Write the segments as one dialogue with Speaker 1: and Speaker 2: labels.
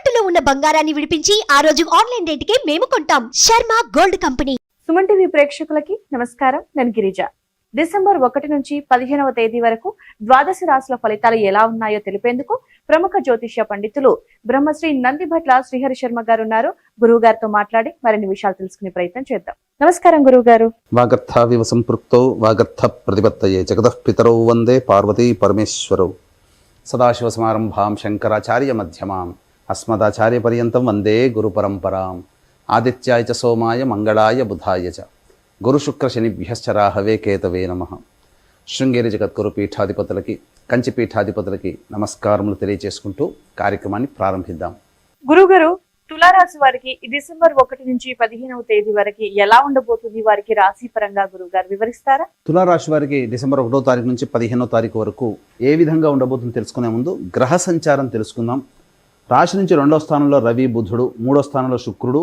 Speaker 1: తాకట్టులో ఉన్న బంగారాన్ని విడిపించి ఆ రోజు ఆన్లైన్ రేటుకే మేము కొంటాం. Sharma gold company.
Speaker 2: Suman TV ప్రేక్షకులకి నమస్కారం. నేను గిరిజ. డిసెంబర్ 1 నుంచి 15వ తేదీ వరకు ద్వాదశ రాశుల ఫలితాలు ఎలా ఉన్నాయో తెలిపేందుకు ప్రముఖ జ్యోతిష్య పండితులు బ్రహ్మశ్రీ నందిభట్ల శ్రీహరి శర్మ గారు ఉన్నారు. గురువు గారితో మాట్లాడి మరిన్ని విషయాలు తెలుసుకునే ప్రయత్నం చేద్దాం. నమస్కారం గురువు గారు.
Speaker 3: వాగర్థావివ సంపృక్తౌ వాగర్థ ప్రతిపత్తయే జగతః పితరౌ వందే పార్వతీ పరమేశ్వరౌ సదాశివ సమారంభాం శంకరాచార్య మధ్యమాం అస్మదాచార్య పర్యంతం వందే గురు పరంపరాం. ఆదిత్యాయ చ సోమాయ మంగళాయ బుధాయ చ గురు శుక్ర శనిభ్యశ్చ రాహవే కేతవే నమః. శృంగేరి జగద్గురు పీఠాధిపతులకి కంచి పీఠాధిపతులకి నమస్కారములు తెలియజేసుకుంటూ కార్యక్రమాన్ని ప్రారంభిద్దాం.
Speaker 2: గురుగారు, తులారాశి వారికి డిసెంబర్ 1 నుంచి 15వ తేదీ వరకు ఎలా ఉండబోతుంది? వారికి రాశి పరంగా గురువు గారు వివరిస్తారా?
Speaker 3: తులారాశి వారికి డిసెంబర్ 1వ తారీఖు నుంచి 15వ తారీఖు వరకు ఏ విధంగా ఉండబోతుందో తెలుసుకునే ముందు గ్రహ సంచారం తెలుసుకుందాం. రాశి నుంచి 2వ స్థానంలో రవి బుధుడు, 3వ స్థానంలో శుక్రుడు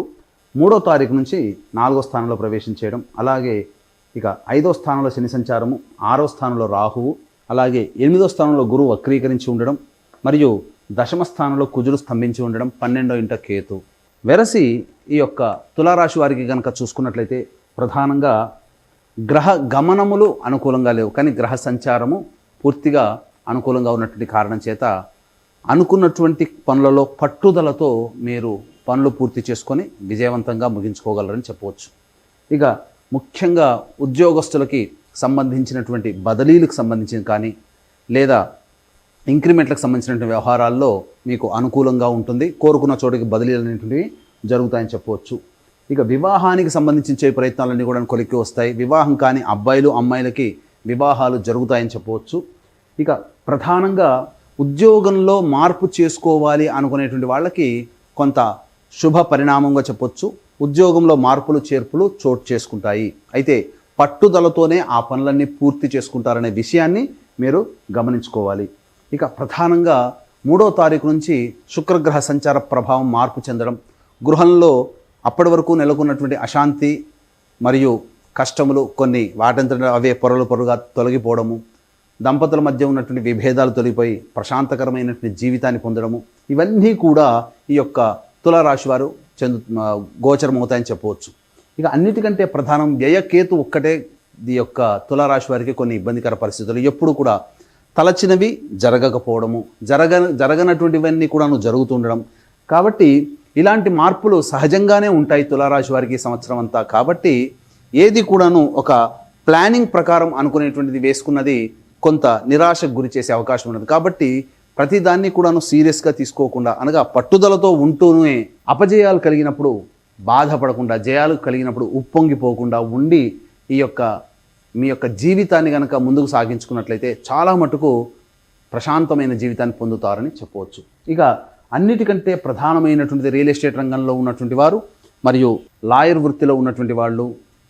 Speaker 3: 3వ తారీఖు నుంచి 4వ స్థానంలో ప్రవేశించేయడం, అలాగే ఇక 5వ స్థానంలో శని సంచారము, 6వ స్థానంలో రాహువు, అలాగే 8వ స్థానంలో గురువు వక్రీకరించి ఉండడం, మరియు దశమ స్థానంలో కుజుడు స్తంభించి ఉండడం, 12వ ఇంట కేతు. వెరసి ఈ యొక్క తులారాశి వారికి కనుక చూసుకున్నట్లయితే ప్రధానంగా గ్రహ గమనములు అనుకూలంగా లేవు, కానీ గ్రహ సంచారము పూర్తిగా అనుకూలంగా ఉన్నటువంటి కారణం చేత అనుకున్నటువంటి పనులలో పట్టుదలతో మీరు పనులు పూర్తి చేసుకొని విజయవంతంగా ముగించుకోగలరని చెప్పవచ్చు. ఇక ముఖ్యంగా ఉద్యోగస్తులకి సంబంధించినటువంటి బదిలీలకు సంబంధించిన కానీ లేదా ఇంక్రిమెంట్లకు సంబంధించినటువంటి వ్యవహారాల్లో మీకు అనుకూలంగా ఉంటుంది. కోరుకున్న చోటికి బదిలీలు అనేటువంటివి జరుగుతాయని చెప్పవచ్చు. ఇక వివాహానికి సంబంధించిన ప్రయత్నాలన్నీ కూడా కొలిక్కి వస్తాయి. వివాహం కాని అబ్బాయిలు అమ్మాయిలకి వివాహాలు జరుగుతాయని చెప్పవచ్చు. ఇక ప్రధానంగా ఉద్యోగంలో మార్పు చేసుకోవాలి అనుకునేటువంటి వాళ్ళకి కొంత శుభ పరిణామంగా చెప్పొచ్చు. ఉద్యోగంలో మార్పులు చేర్పులు చోటు చేసుకుంటాయి. అయితే పట్టుదలతోనే ఆ పనులన్నీ పూర్తి చేసుకుంటారనే విషయాన్ని మీరు గమనించుకోవాలి. ఇక ప్రధానంగా 3వ తారీఖు నుంచి శుక్రగ్రహ సంచార ప్రభావం మార్పు చెందడం, గృహంలో అప్పటి వరకు నెలకొన్నటువంటి అశాంతి మరియు కష్టములు కొన్ని వాటంతట అవే పొరలుగా తొలగిపోవడము, దంపతుల మధ్య ఉన్నటువంటి విభేదాలు తొలగిపోయి ప్రశాంతకరమైనటువంటి జీవితాన్ని పొందడము, ఇవన్నీ కూడా ఈ యొక్క తులారాశి వారు గోచరమవుతాయని చెప్పవచ్చు. ఇక అన్నిటికంటే ప్రధానం వ్యయకేతు ఒక్కటే ఈ యొక్క తులారాశి వారికి కొన్ని ఇబ్బందికర పరిస్థితులు, ఎప్పుడు కూడా తలచినవి జరగకపోవడము, జరగనటువంటివన్నీ కూడాను జరుగుతుండడం. కాబట్టి ఇలాంటి మార్పులు సహజంగానే ఉంటాయి తులారాశి వారికి సంవత్సరం అంతా. కాబట్టి ఏది కూడాను ఒక ప్లానింగ్ ప్రకారం అనుకునేటువంటిది వేసుకున్నది కొంత నిరాశకు గురి చేసే అవకాశం ఉన్నది. కాబట్టి ప్రతిదాన్ని కూడాను సీరియస్గా తీసుకోకుండా, అనగా పట్టుదలతో ఉంటూనే అపజయాలు కలిగినప్పుడు బాధపడకుండా, జయాలు కలిగినప్పుడు ఉప్పొంగిపోకుండా ఉండి మీ యొక్క జీవితాన్ని కనుక ముందుకు సాగించుకున్నట్లయితే చాలా మటుకు ప్రశాంతమైన జీవితాన్ని పొందుతారని చెప్పవచ్చు. ఇక అన్నిటికంటే ప్రధానమైనటువంటిది రియల్ ఎస్టేట్ రంగంలో ఉన్నటువంటి వారు మరియు లాయర్ వృత్తిలో ఉన్నటువంటి వాళ్ళు,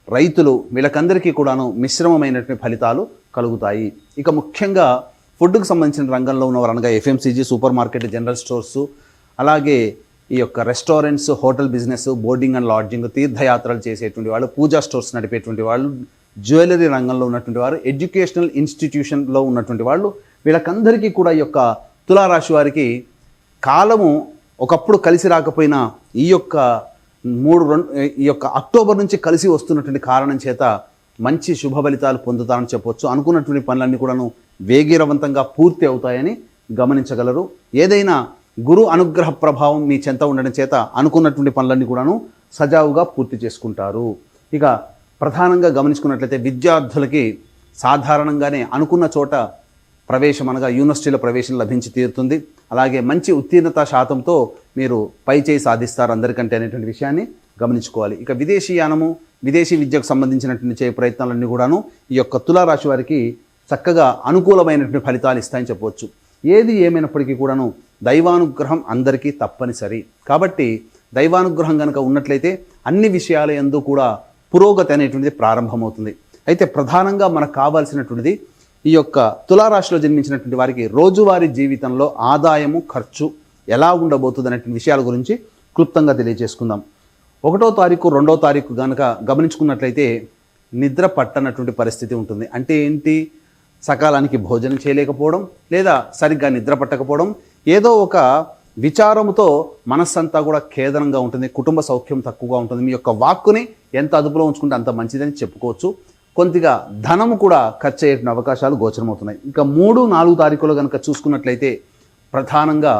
Speaker 3: రైతులు, వీళ్ళకందరికీ కూడాను మిశ్రమమైనటువంటి ఫలితాలు కలుగుతాయి. ఇక ముఖ్యంగా ఫుడ్కు సంబంధించిన రంగంలో ఉన్నవారు, అనగా FMCG, super market, general stores, అలాగే ఈ యొక్క restaurants, hotel business, boarding and lodging, తీర్థయాత్రలు చేసేటువంటి వాళ్ళు, పూజా స్టోర్స్ నడిపేటువంటి వాళ్ళు, జ్యువెలరీ రంగంలో ఉన్నటువంటి వారు, ఎడ్యుకేషనల్ ఇన్స్టిట్యూషన్లో ఉన్నటువంటి వాళ్ళు, వీళ్ళకందరికీ కూడా ఈ యొక్క తులారాశి వారికి కాలము ఒకప్పుడు కలిసి రాకపోయినా ఈ యొక్క అక్టోబర్ నుంచి కలిసి వస్తున్నటువంటి కారణం చేత మంచి శుభ ఫలితాలు పొందుతారని చెప్పవచ్చు. అనుకున్నటువంటి పనులన్నీ కూడాను వేగిరవంతంగా పూర్తి అవుతాయని గమనించగలరు. ఏదైనా గురు అనుగ్రహ ప్రభావం మీ చెంత ఉండడం చేత అనుకున్నటువంటి పనులన్నీ కూడాను సజావుగా పూర్తి చేసుకుంటారు. ఇక ప్రధానంగా గమనించుకున్నట్లయితే విద్యార్థులకి సాధారణంగానే అనుకున్న చోట ప్రవేశం, అనగా యూనివర్సిటీలో ప్రవేశం లభించి తీరుతుంది. అలాగే మంచి ఉత్తీర్ణత శాతంతో మీరు పై చేయి సాధిస్తారు అందరికంటే అనేటువంటి విషయాన్ని గమనించుకోవాలి. ఇక విదేశీయానము, విదేశీ విద్యకు సంబంధించినటువంటి ప్రయత్నాలన్నీ కూడాను ఈ యొక్క తులారాశి వారికి చక్కగా అనుకూలమైనటువంటి ఫలితాలు ఇస్తాయని చెప్పవచ్చు. ఏది ఏమైనప్పటికీ కూడాను దైవానుగ్రహం అందరికీ తప్పనిసరి. కాబట్టి దైవానుగ్రహం కనుక ఉన్నట్లయితే అన్ని విషయాల యందు కూడా పురోగతి అనేటువంటిది ప్రారంభమవుతుంది. అయితే ప్రధానంగా మనకు కావాల్సినటువంటిది ఈ యొక్క తులారాశిలో జన్మించినటువంటి వారికి రోజువారీ జీవితంలో ఆదాయము, ఖర్చు ఎలా ఉండబోతుంది అనేటువంటి విషయాల గురించి క్లుప్తంగా తెలియజేసుకుందాం. 1వ తారీఖు 2వ తారీఖు కనుక గమనించుకున్నట్లయితే నిద్ర పట్టనటువంటి పరిస్థితి ఉంటుంది. అంటే ఏంటి? సకాలానికి భోజనం చేయలేకపోవడం, లేదా సరిగ్గా నిద్ర పట్టకపోవడం, ఏదో ఒక విచారముతో మనస్సంతా కూడా ఖేదనంగా ఉంటుంది, కుటుంబ సౌఖ్యం తక్కువగా ఉంటుంది. మీ యొక్క వాక్కుని ఎంత అదుపులో ఉంచుకుంటే అంత మంచిదని చెప్పుకోవచ్చు. కొద్దిగా ధనము కూడా ఖర్చు అయ్యే అవకాశాలు గోచరమవుతున్నాయి. ఇంకా 3, 4 తారీఖులో కనుక చూసుకున్నట్లయితే ప్రధానంగా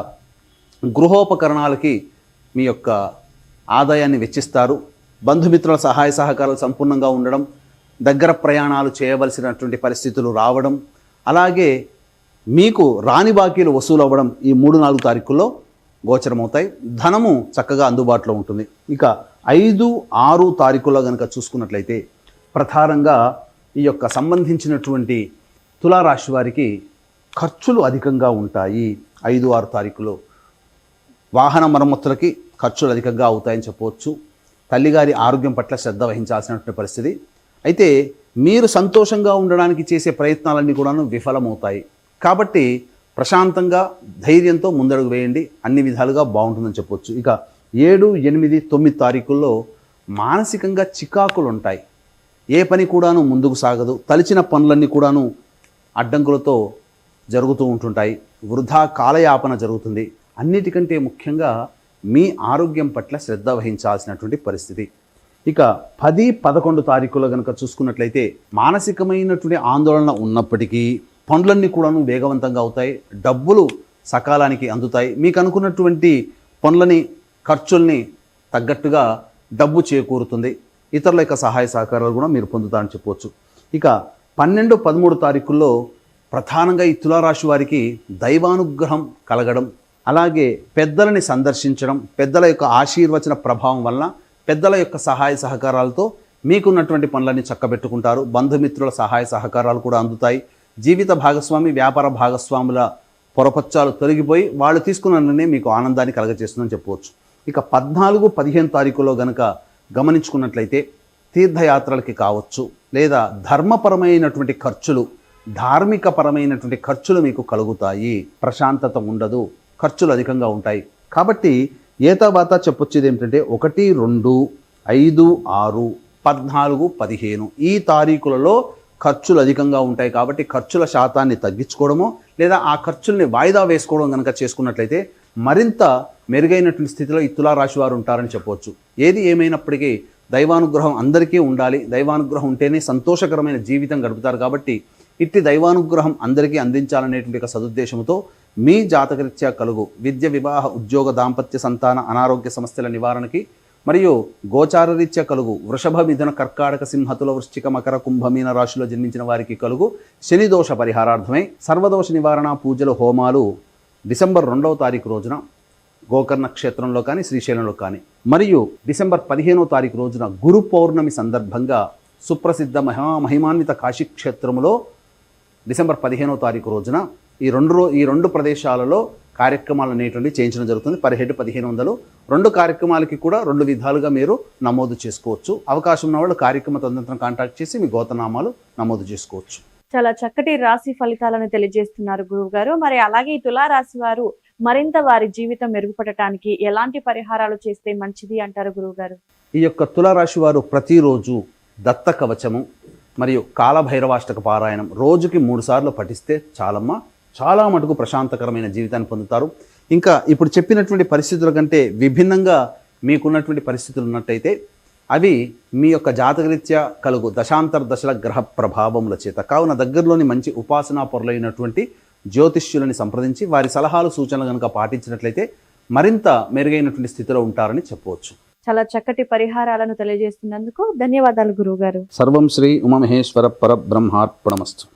Speaker 3: గృహోపకరణాలకి మీ యొక్క ఆదాయాన్ని వెచ్చిస్తారు. బంధుమిత్రుల సహాయ సహకారాలు సంపూర్ణంగా ఉండడం, దగ్గర ప్రయాణాలు చేయవలసినటువంటి పరిస్థితులు రావడం, అలాగే మీకు రాని బాకీలు వసూలు అవ్వడం ఈ 3, 4 తారీఖుల్లో గోచరమవుతాయి. ధనము చక్కగా అందుబాటులో ఉంటుంది. ఇక 5, 6 తారీఖుల్లో కనుక చూసుకున్నట్లయితే ప్రధానంగా ఈ యొక్క సంబంధించినటువంటి తులారాశి వారికి ఖర్చులు అధికంగా ఉంటాయి. 5, 6 తారీఖులో వాహన మరమ్మతులకి ఖర్చులు అధికంగా అవుతాయని చెప్పవచ్చు. తల్లిగారి ఆరోగ్యం పట్ల శ్రద్ధ వహించాల్సినటువంటి పరిస్థితి. అయితే మీరు సంతోషంగా ఉండడానికి చేసే ప్రయత్నాలన్నీ కూడాను విఫలమవుతాయి. కాబట్టి ప్రశాంతంగా ధైర్యంతో ముందడుగు వేయండి, అన్ని విధాలుగా బాగుంటుందని చెప్పవచ్చు. ఇక 7, 8, 9 తారీఖుల్లో మానసికంగా చికాకులు ఉంటాయి. ఏ పని కూడాను ముందుకు సాగదు. తలిచిన పనులన్నీ కూడాను అడ్డంకులతో జరుగుతూ ఉంటుంటాయి. వృధా కాలయాపన జరుగుతుంది. అన్నిటికంటే ముఖ్యంగా మీ ఆరోగ్యం పట్ల శ్రద్ధ వహించాల్సినటువంటి పరిస్థితి. ఇక 10, 11 తారీఖులో కనుక చూసుకున్నట్లయితే మానసికమైనటువంటి ఆందోళన ఉన్నప్పటికీ పనులన్నీ కూడాను వేగవంతంగా అవుతాయి. డబ్బులు సకాలానికి అందుతాయి. మీకు అనుకున్నటువంటి పనులని ఖర్చుల్ని తగ్గట్టుగా డబ్బు చేకూరుతుంది. ఇతరుల యొక్క సహాయ సహకారాలు కూడా మీరు పొందుతారని చెప్పవచ్చు. ఇక 12, 13 తారీఖుల్లో ప్రధానంగా ఈ తులారాశి వారికి దైవానుగ్రహం కలగడం, అలాగే పెద్దలని సందర్శించడం, పెద్దల యొక్క ఆశీర్వచన ప్రభావం వలన పెద్దల యొక్క సహాయ సహకారాలతో మీకున్నటువంటి పనులన్నీ చక్కబెట్టుకుంటారు. బంధుమిత్రుల సహాయ సహకారాలు కూడా అందుతాయి. జీవిత భాగస్వామి, వ్యాపార భాగస్వాముల పొరపచ్చాలు తొలగిపోయి వాళ్ళు తీసుకున్న నిర్ణయం మీకు ఆనందాన్ని కలగజేస్తుందని చెప్పవచ్చు. ఇక 14, 15 తారీఖులో గనక గమనించుకున్నట్లయితే తీర్థయాత్రలకి కావచ్చు, లేదా ధర్మపరమైనటువంటి ఖర్చులు, ధార్మికపరమైనటువంటి ఖర్చులు మీకు కలుగుతాయి. ప్రశాంతత ఉండదు, ఖర్చులు అధికంగా ఉంటాయి. కాబట్టి ఏతాబాతా చెప్పొచ్చేది ఏమిటంటే 1, 2, 5, 6, 14, 15 ఈ తారీఖులలో ఖర్చులు అధికంగా ఉంటాయి. కాబట్టి ఖర్చుల శాతాన్ని తగ్గించుకోవడమో లేదా ఆ ఖర్చుల్ని వాయిదా వేసుకోవడం కనుక చేసుకున్నట్లయితే మరింత మెరుగైనటువంటి స్థితిలో ఈ తులారాశి వారు ఉంటారని చెప్పవచ్చు. ఏది ఏమైనప్పటికీ దైవానుగ్రహం అందరికీ ఉండాలి. దైవానుగ్రహం ఉంటేనే సంతోషకరమైన జీవితం గడుపుతారు. కాబట్టి ఇట్టి దైవానుగ్రహం అందరికీ అందించాలనేటువంటి ఒక సదుద్దేశంతో మీ జాతకరీత్యా కలుగు విద్య, వివాహ, ఉద్యోగ, దాంపత్య, సంతాన, అనారోగ్య సమస్యల నివారణకి మరియు గోచారరీత్యా కలుగు వృషభ, మిథున, కర్కాటక, సింహ, తుల, వృశ్చిక, మకర, కుంభ, మీన రాశిలో జన్మించిన వారికి కలుగు శని దోష పరిహారార్థమై సర్వదోష నివారణ పూజలు, హోమాలు డిసెంబర్ 2వ తారీఖు రోజున గోకర్ణ క్షేత్రంలో కానీ శ్రీశైలంలో కానీ, మరియు డిసెంబర్ 15వ తారీఖు రోజున గురు పౌర్ణమి సందర్భంగా సుప్రసిద్ధ మహిమాన్విత కాశీ క్షేత్రములో డిసెంబర్ 15వ తారీఖు రోజున ఈ రెండు ప్రదేశాలలో కార్యక్రమాలు అనేటువంటి చేయించడం జరుగుతుంది. Per head 1500. 2 కార్యక్రమాలకి కూడా 2 విధాలుగా మీరు నమోదు చేసుకోవచ్చు. అవకాశం ఉన్న వాళ్ళు కార్యక్రమ తదనంతరం కాంటాక్ట్ చేసి మీ గోత్రనామాలు నమోదు చేసుకోవచ్చు.
Speaker 2: చాలా చక్కటి రాశి ఫలితాలను తెలియజేస్తున్నారు గురువు గారు. మరి అలాగే ఈ తులారాశి వారు మరింత వారి జీవితం మెరుగుపడటానికి ఎలాంటి పరిహారాలు చేస్తే మంచిది అంటారు గురువు గారు?
Speaker 3: ఈ యొక్క తులారాశి వారు ప్రతిరోజు దత్త కవచము మరియు కాలభైరవాష్టక పారాయణం రోజుకి 3 సార్లు పఠిస్తే చాలా మటుకు ప్రశాంతకరమైన జీవితాన్ని పొందుతారు. ఇంకా ఇప్పుడు చెప్పినటువంటి పరిస్థితుల కంటే విభిన్నంగా మీకున్నటువంటి పరిస్థితులు ఉన్నట్టయితే అవి మీ యొక్క జాతకరీత్యా కలుగు దశాంతర దశల గ్రహ ప్రభావముల చేత. కావున దగ్గరలోని మంచి ఉపాసనా పరులైనటువంటి జ్యోతిష్యులని సంప్రదించి వారి సలహాలు, సూచనలు కనుక పాటించినట్లయితే మరింత మెరుగైనటువంటి స్థితిలో ఉంటారని చెప్పవచ్చు.
Speaker 2: చాలా చక్కటి పరిహారాలను తెలియజేస్తున్నందుకు ధన్యవాదాలు గురువు గారు.
Speaker 3: సర్వం శ్రీ ఉమామహేశ్వర పరబ్రహ్మార్పణమస్తు.